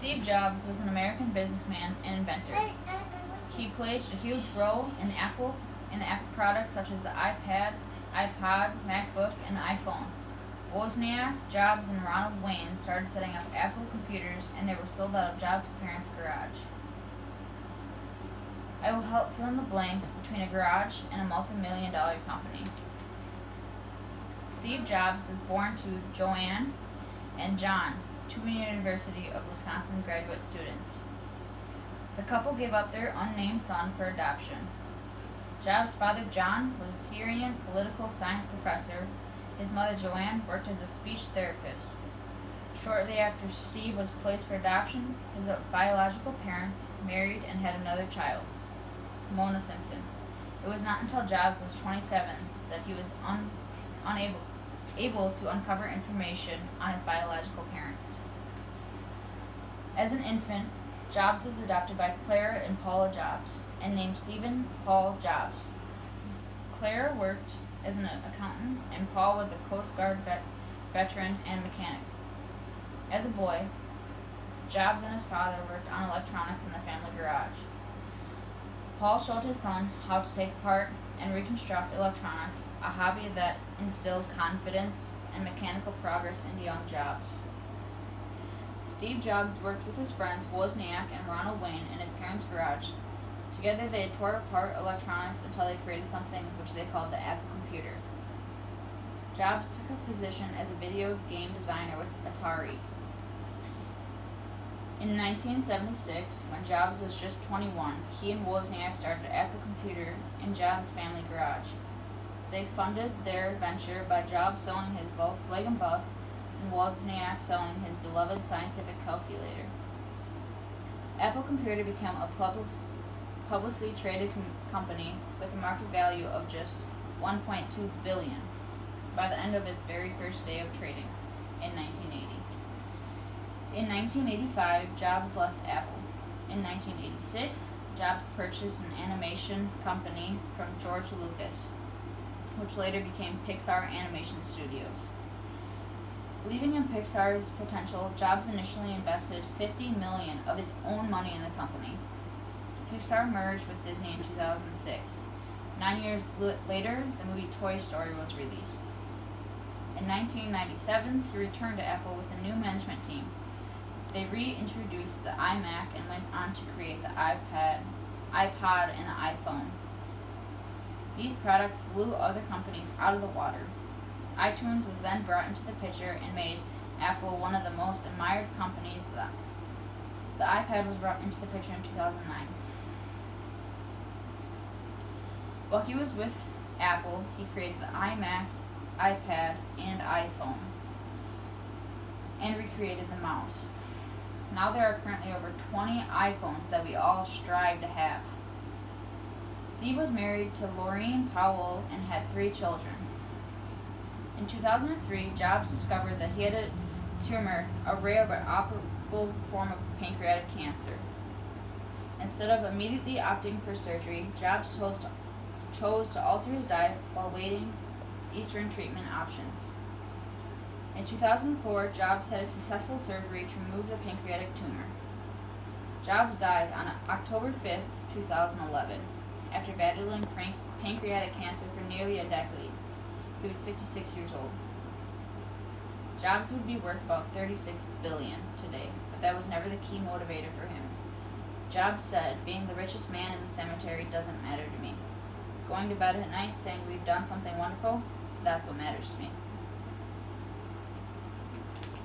Steve Jobs was an American businessman and inventor. He played a huge role in Apple products such as the iPad, iPod, MacBook, and iPhone. Wozniak, Jobs, and Ronald Wayne started setting up Apple computers, and they were sold out of Jobs' parents' garage. I will help fill in the blanks between a garage and a multi-million-dollar company. Steve Jobs was born to Joanne and John, two University of Wisconsin graduate students. The couple gave up their unnamed son for adoption. Jobs' father, John, was a Syrian political science professor. His mother, Joanne, worked as a speech therapist. Shortly after Steve was placed for adoption, his biological parents married and had another child, Mona Simpson. It was not until Jobs was 27 that he was able to uncover information on his biological parents. As an infant, Jobs was adopted by Clara and Paula Jobs and named Stephen Paul Jobs. Clara worked as an accountant, and Paul was a Coast Guard veteran and mechanic. As a boy, Jobs and his father worked on electronics in the family garage. Paul showed his son how to take apart and reconstruct electronics, a hobby that instilled confidence and mechanical progress into young Jobs. Steve Jobs worked with his friends Wozniak and Ronald Wayne in his parents' garage. Together they tore apart electronics until they created something which they called the Apple computer. Jobs took a position as a video game designer with Atari. In 1976, when Jobs was just 21, he and Wozniak started Apple Computer in Jobs' family garage. They funded their venture by Jobs selling his Volkswagen bus and Wozniak selling his beloved scientific calculator. Apple Computer became a publicly traded company with a market value of just $1.2 billion by the end of its very first day of trading in 1980. In 1985, Jobs left Apple. In 1986, Jobs purchased an animation company from George Lucas, which later became Pixar Animation Studios. Believing in Pixar's potential, Jobs initially invested $50 million of his own money in the company. Pixar merged with Disney in 2006. 9 years later, the movie Toy Story was released. In 1997, he returned to Apple with a new management team. They reintroduced the iMac and went on to create the iPod, and the iPhone. These products blew other companies out of the water. iTunes was then brought into the picture and made Apple one of the most admired companies. The iPad was brought into the picture in 2009. While he was with Apple, he created the iMac, iPad, and iPhone, and recreated the mouse. Now there are currently over 20 iPhones that we all strive to have. Steve was married to Laureen Powell and had 3 children. In 2003, Jobs discovered that he had a tumor, a rare but operable form of pancreatic cancer. Instead of immediately opting for surgery, Jobs chose to alter his diet while waiting Eastern treatment options. In 2004, Jobs had a successful surgery to remove the pancreatic tumor. Jobs died on October 5, 2011, after battling pancreatic cancer for nearly a decade. He was 56 years old. Jobs would be worth about $36 billion today, but that was never the key motivator for him. Jobs said, "Being the richest man in the cemetery doesn't matter to me. Going to bed at night saying we've done something wonderful, that's what matters to me."